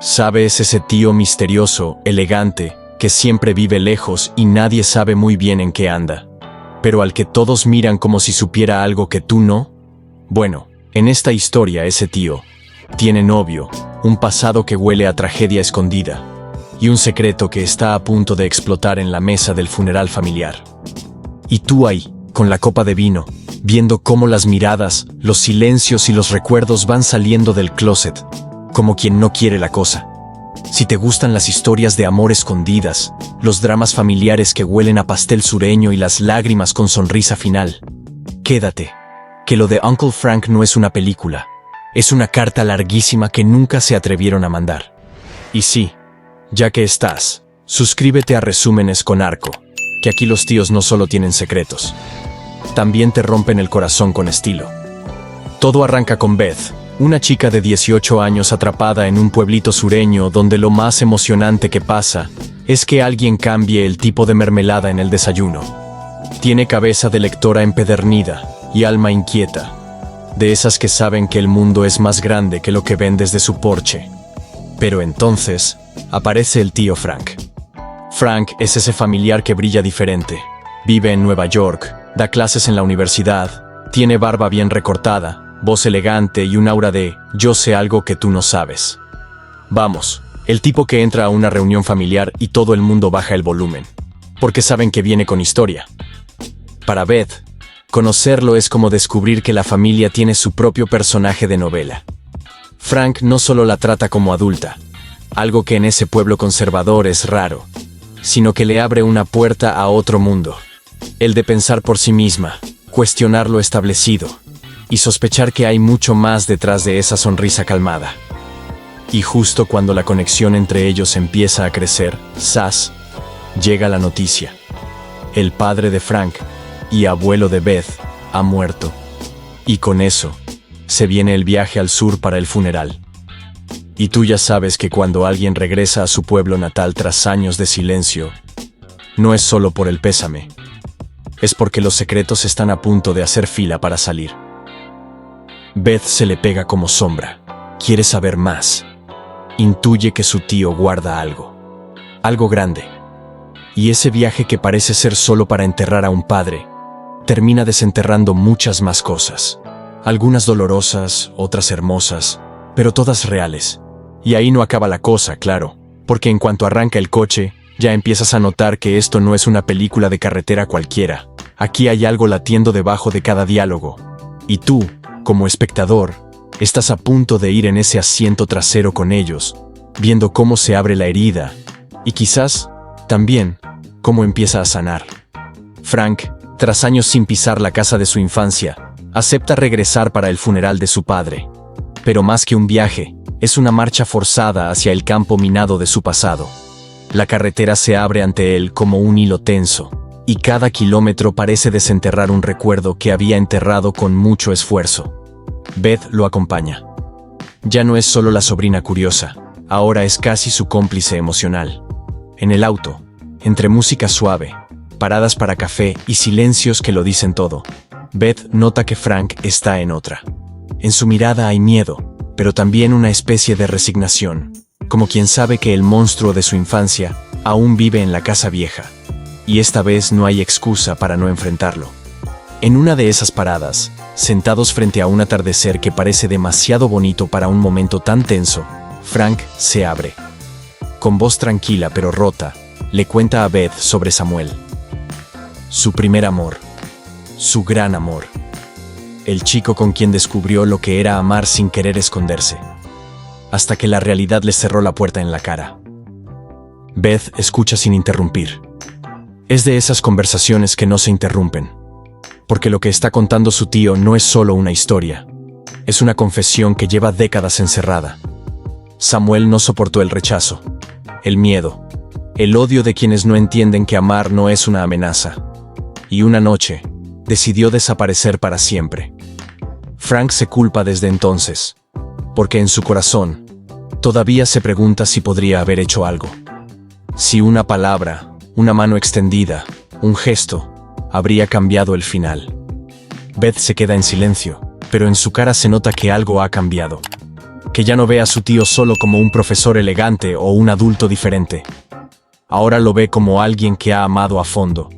¿Sabes ese tío misterioso, elegante, que siempre vive lejos y nadie sabe muy bien en qué anda, pero al que todos miran como si supiera algo que tú no? Bueno, en esta historia ese tío tiene novio, un pasado que huele a tragedia escondida y un secreto que está a punto de explotar en la mesa del funeral familiar. Y tú ahí, con la copa de vino, viendo cómo las miradas, los silencios y los recuerdos van saliendo del closet, como quien no quiere la cosa. Si te gustan las historias de amor escondidas, los dramas familiares que huelen a pastel sureño y las lágrimas con sonrisa final, quédate, que lo de Uncle Frank no es una película, es una carta larguísima que nunca se atrevieron a mandar. Y sí, ya que estás, suscríbete a Resúmenes con Arco, que aquí los tíos no solo tienen secretos, también te rompen el corazón con estilo. Todo arranca con Beth, una chica de 18 años atrapada en un pueblito sureño donde lo más emocionante que pasa es que alguien cambie el tipo de mermelada en el desayuno. Tiene cabeza de lectora empedernida y alma inquieta, de esas que saben que el mundo es más grande que lo que ven desde su porche. Pero entonces aparece el tío Frank. Frank es ese familiar que brilla diferente. Vive en Nueva York, da clases en la universidad, tiene barba bien recortada, voz elegante y un aura de «yo sé algo que tú no sabes». Vamos, el tipo que entra a una reunión familiar y todo el mundo baja el volumen, porque saben que viene con historia. Para Beth, conocerlo es como descubrir que la familia tiene su propio personaje de novela. Frank no solo la trata como adulta, algo que en ese pueblo conservador es raro, sino que le abre una puerta a otro mundo, el de pensar por sí misma, cuestionar lo establecido, y sospechar que hay mucho más detrás de esa sonrisa calmada. Y justo cuando la conexión entre ellos empieza a crecer, ¡zas!, llega la noticia. El padre de Frank y abuelo de Beth ha muerto. Y con eso, se viene el viaje al sur para el funeral. Y tú ya sabes que cuando alguien regresa a su pueblo natal tras años de silencio, no es solo por el pésame, es porque los secretos están a punto de hacer fila para salir. Beth se le pega como sombra. Quiere saber más. Intuye que su tío guarda algo grande. Y ese viaje que parece ser solo para enterrar a un padre, termina desenterrando muchas más cosas. Algunas dolorosas, otras hermosas, pero todas reales. Y ahí no acaba la cosa, claro, porque en cuanto arranca el coche, ya empiezas a notar que esto no es una película de carretera cualquiera. Aquí hay algo latiendo debajo de cada diálogo. Y tú, como espectador, estás a punto de ir en ese asiento trasero con ellos, viendo cómo se abre la herida, y quizás, también, cómo empieza a sanar. Frank, tras años sin pisar la casa de su infancia, acepta regresar para el funeral de su padre. Pero más que un viaje, es una marcha forzada hacia el campo minado de su pasado. La carretera se abre ante él como un hilo tenso, y cada kilómetro parece desenterrar un recuerdo que había enterrado con mucho esfuerzo. Beth lo acompaña. Ya no es solo la sobrina curiosa, ahora es casi su cómplice emocional. En el auto, entre música suave, paradas para café y silencios que lo dicen todo, Beth nota que Frank está en otra. En su mirada hay miedo, pero también una especie de resignación, como quien sabe que el monstruo de su infancia aún vive en la casa vieja. Y esta vez no hay excusa para no enfrentarlo. En una de esas paradas, sentados frente a un atardecer que parece demasiado bonito para un momento tan tenso, Frank se abre. Con voz tranquila pero rota, le cuenta a Beth sobre Samuel. Su primer amor. Su gran amor. El chico con quien descubrió lo que era amar sin querer esconderse. Hasta que la realidad le cerró la puerta en la cara. Beth escucha sin interrumpir. Es de esas conversaciones que no se interrumpen, porque lo que está contando su tío no es solo una historia, es una confesión que lleva décadas encerrada. Samuel no soportó el rechazo, el miedo, el odio de quienes no entienden que amar no es una amenaza, y una noche decidió desaparecer para siempre. Frank se culpa desde entonces, porque en su corazón todavía se pregunta si podría haber hecho algo, si una palabra, una mano extendida, un gesto, habría cambiado el final. Beth se queda en silencio, pero en su cara se nota que algo ha cambiado. que ya no ve a su tío solo como un profesor elegante o un adulto diferente. Ahora lo ve como alguien que ha amado a fondo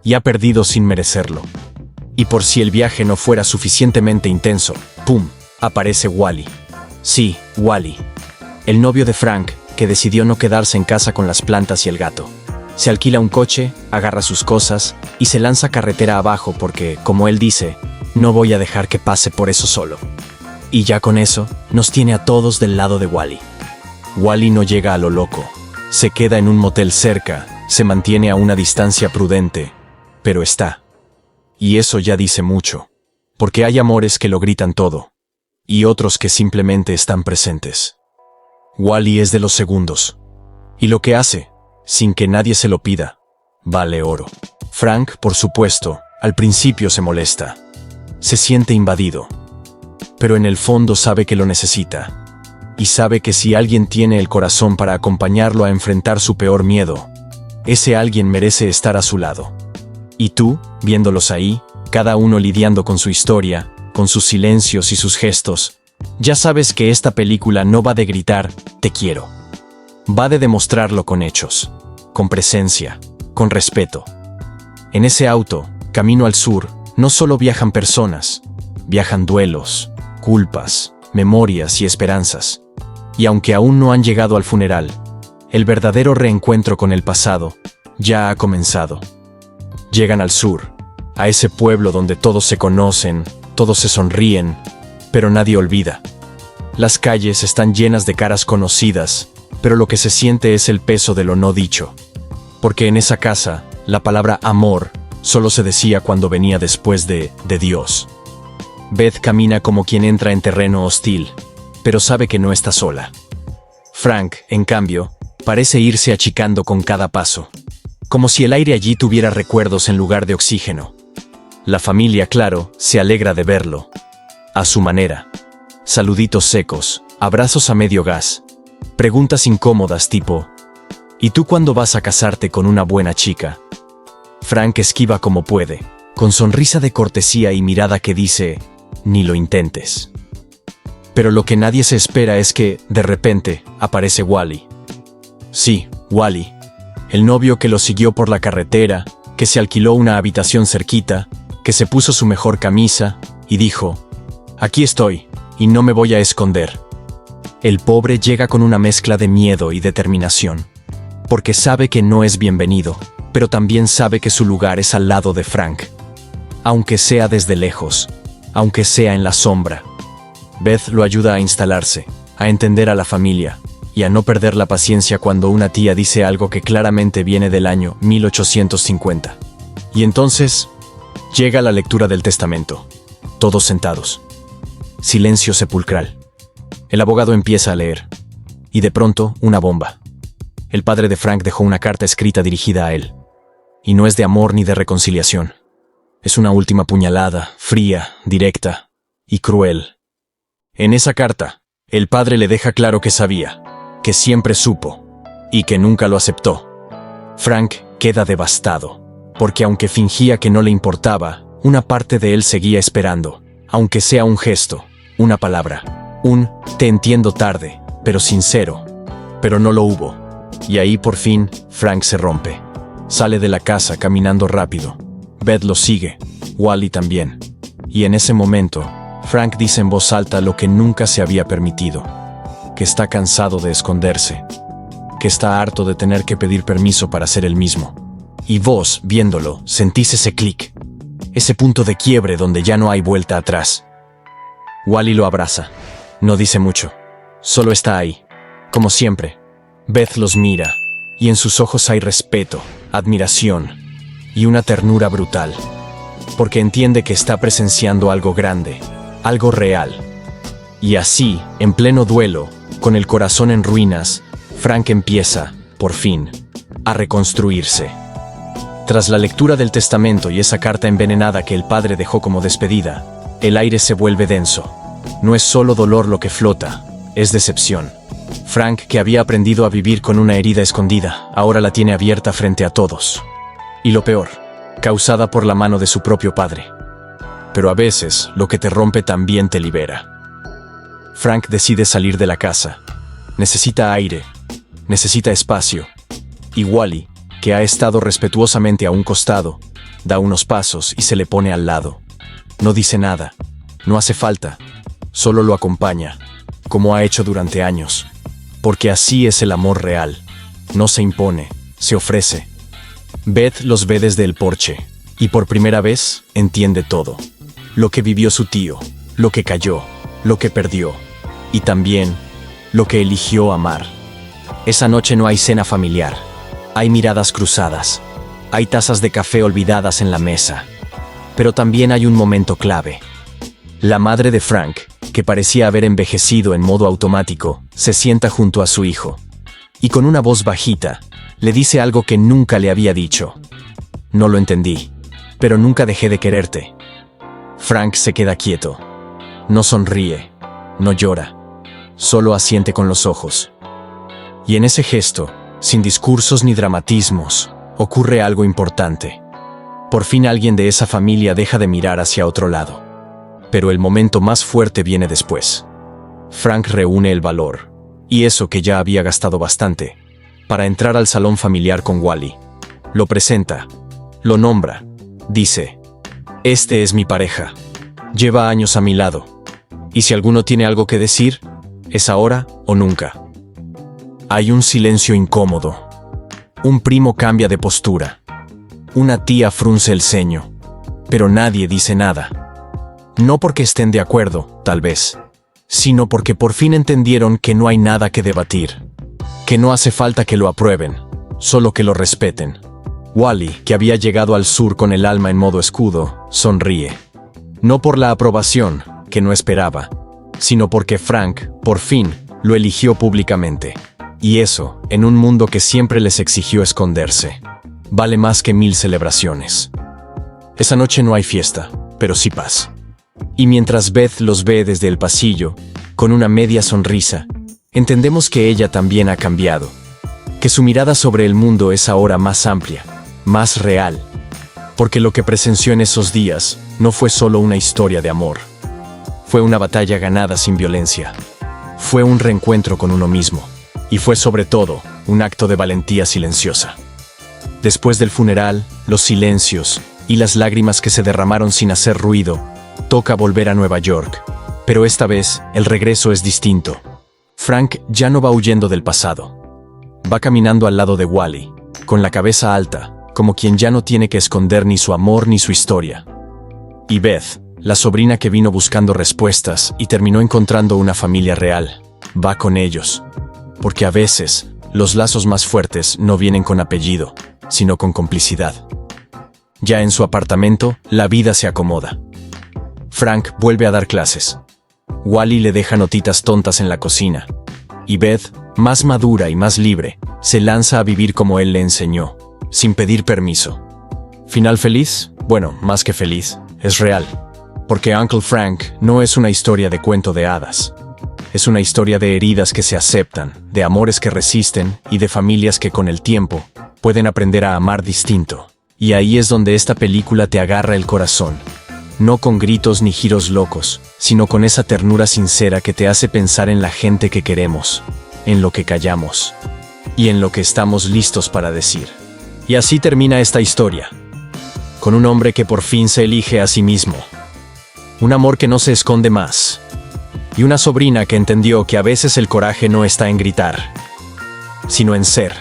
y ha perdido sin merecerlo. Y por si el viaje no fuera suficientemente intenso, ¡pum!, aparece Wally. Sí, Wally, el novio de Frank, que decidió no quedarse en casa con las plantas y el gato. Se alquila un coche, agarra sus cosas y se lanza carretera abajo porque, como él dice, no voy a dejar que pase por eso solo. Y ya con eso, nos tiene a todos del lado de Wally. Wally no llega a lo loco. Se queda en un motel cerca, se mantiene a una distancia prudente, pero está. Y eso ya dice mucho, porque hay amores que lo gritan todo, y otros que simplemente están presentes. Wally es de los segundos. Y lo que hace, sin que nadie se lo pida, vale oro. Frank, por supuesto, al principio se molesta. Se siente invadido. Pero en el fondo sabe que lo necesita. Y sabe que si alguien tiene el corazón para acompañarlo a enfrentar su peor miedo, ese alguien merece estar a su lado. Y tú, viéndolos ahí, cada uno lidiando con su historia, con sus silencios y sus gestos, ya sabes que esta película no va de gritar, te quiero. Va de demostrarlo con hechos, con presencia, con respeto. En ese auto, camino al sur, no solo viajan personas, viajan duelos, culpas, memorias y esperanzas. Y aunque aún no han llegado al funeral, el verdadero reencuentro con el pasado ya ha comenzado. Llegan al sur, a ese pueblo donde todos se conocen, todos se sonríen, pero nadie olvida. Las calles están llenas de caras conocidas, pero lo que se siente es el peso de lo no dicho. Porque en esa casa, la palabra amor solo se decía cuando venía después de Dios. Beth camina como quien entra en terreno hostil, pero sabe que no está sola. Frank, en cambio, parece irse achicando con cada paso, como si el aire allí tuviera recuerdos en lugar de oxígeno. La familia, claro, se alegra de verlo. A su manera. Saluditos secos, abrazos a medio gas, preguntas incómodas tipo, ¿y tú cuándo vas a casarte con una buena chica? Frank esquiva como puede, con sonrisa de cortesía y mirada que dice, ni lo intentes. Pero lo que nadie se espera es que, de repente, aparece Wally. Sí, Wally, el novio que lo siguió por la carretera, que se alquiló una habitación cerquita, que se puso su mejor camisa, y dijo, aquí estoy, y no me voy a esconder. El pobre llega con una mezcla de miedo y determinación, porque sabe que no es bienvenido, pero también sabe que su lugar es al lado de Frank. Aunque sea desde lejos, aunque sea en la sombra. Beth lo ayuda a instalarse, a entender a la familia, y a no perder la paciencia cuando una tía dice algo que claramente viene del año 1850. Y entonces, llega la lectura del testamento. Todos sentados. Silencio sepulcral. El abogado empieza a leer. Y de pronto, una bomba. El padre de Frank dejó una carta escrita dirigida a él. Y no es de amor ni de reconciliación. Es una última puñalada, fría, directa y cruel. En esa carta, el padre le deja claro que sabía, que siempre supo, y que nunca lo aceptó. Frank queda devastado, porque aunque fingía que no le importaba, una parte de él seguía esperando, aunque sea un gesto, una palabra, un «te entiendo tarde», pero sincero. Pero no lo hubo. Y ahí por fin, Frank se rompe. Sale de la casa caminando rápido. Beth lo sigue, Wally también. Y en ese momento, Frank dice en voz alta lo que nunca se había permitido. Que está cansado de esconderse. Que está harto de tener que pedir permiso para ser el mismo. Y vos, viéndolo, sentís ese clic. Ese punto de quiebre donde ya no hay vuelta atrás. Wally lo abraza. No dice mucho. Solo está ahí. Como siempre. Beth los mira. Y en sus ojos hay respeto, admiración y una ternura brutal. Porque entiende que está presenciando algo grande. Algo real. Y así, en pleno duelo, con el corazón en ruinas, Frank empieza, por fin, a reconstruirse. Tras la lectura del testamento y esa carta envenenada que el padre dejó como despedida, el aire se vuelve denso. No es solo dolor lo que flota, es decepción. Frank, que había aprendido a vivir con una herida escondida, ahora la tiene abierta frente a todos. Y lo peor, causada por la mano de su propio padre. Pero a veces, lo que te rompe también te libera. Frank decide salir de la casa. Necesita aire, necesita espacio. Y Wally, que ha estado respetuosamente a un costado, da unos pasos y se le pone al lado. No dice nada, no hace falta, solo lo acompaña, como ha hecho durante años. Porque así es el amor real. No se impone, se ofrece. Beth los ve desde el porche, y por primera vez entiende todo. Lo que vivió su tío, lo que cayó, lo que perdió, y también lo que eligió amar. Esa noche no hay cena familiar, hay miradas cruzadas, hay tazas de café olvidadas en la mesa. Pero también hay un momento clave. La madre de Frank, que parecía haber envejecido en modo automático, se sienta junto a su hijo. Y con una voz bajita, le dice algo que nunca le había dicho. No lo entendí, pero nunca dejé de quererte. Frank se queda quieto. No sonríe, no llora, solo asiente con los ojos. Y en ese gesto, sin discursos ni dramatismos, ocurre algo importante. Por fin alguien de esa familia deja de mirar hacia otro lado. Pero el momento más fuerte viene después. Frank reúne el valor, y eso que ya había gastado bastante, para entrar al salón familiar con Wally. Lo presenta, lo nombra, dice: "Este es mi pareja. Lleva años a mi lado. Y si alguno tiene algo que decir, es ahora o nunca". Hay un silencio incómodo. Un primo cambia de postura. Una tía frunce el ceño. Pero nadie dice nada. No porque estén de acuerdo, tal vez, sino porque por fin entendieron que no hay nada que debatir. Que no hace falta que lo aprueben, solo que lo respeten. Wally, que había llegado al sur con el alma en modo escudo, sonríe. No por la aprobación, que no esperaba, sino porque Frank, por fin, lo eligió públicamente. Y eso, en un mundo que siempre les exigió esconderse, vale más que 1000 celebraciones. Esa noche no hay fiesta, pero sí paz. Y mientras Beth los ve desde el pasillo, con una media sonrisa, entendemos que ella también ha cambiado. Que su mirada sobre el mundo es ahora más amplia, más real. Porque lo que presenció en esos días no fue solo una historia de amor. Fue una batalla ganada sin violencia. Fue un reencuentro con uno mismo. Y fue sobre todo un acto de valentía silenciosa. Después del funeral, los silencios y las lágrimas que se derramaron sin hacer ruido, toca volver a Nueva York. Pero esta vez, el regreso es distinto. Frank ya no va huyendo del pasado. Va caminando al lado de Wally, con la cabeza alta, como quien ya no tiene que esconder ni su amor ni su historia. Y Beth, la sobrina que vino buscando respuestas y terminó encontrando una familia real, va con ellos. Porque a veces, los lazos más fuertes no vienen con apellido, sino con complicidad. Ya en su apartamento, la vida se acomoda. Frank vuelve a dar clases. Wally le deja notitas tontas en la cocina. Y Beth, más madura y más libre, se lanza a vivir como él le enseñó, sin pedir permiso. ¿Final feliz? Bueno, más que feliz, es real. Porque Uncle Frank no es una historia de cuento de hadas. Es una historia de heridas que se aceptan, de amores que resisten y de familias que con el tiempo pueden aprender a amar distinto. Y ahí es donde esta película te agarra el corazón. No con gritos ni giros locos, sino con esa ternura sincera que te hace pensar en la gente que queremos, en lo que callamos y en lo que estamos listos para decir. Y así termina esta historia, con un hombre que por fin se elige a sí mismo. Un amor que no se esconde más. Y una sobrina que entendió que a veces el coraje no está en gritar, sino en ser.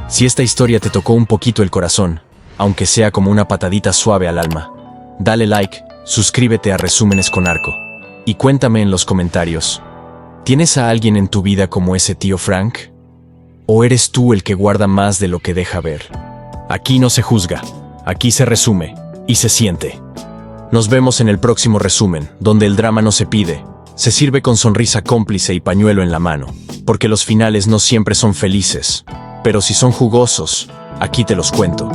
Si esta historia te tocó un poquito el corazón, aunque sea como una patadita suave al alma, dale like, suscríbete a Resúmenes con Arco, y cuéntame en los comentarios, ¿tienes a alguien en tu vida como ese tío Frank? ¿O eres tú el que guarda más de lo que deja ver? Aquí no se juzga, aquí se resume, y se siente. Nos vemos en el próximo resumen, donde el drama no se pide, se sirve con sonrisa cómplice y pañuelo en la mano, porque los finales no siempre son felices, pero si son jugosos, aquí te los cuento.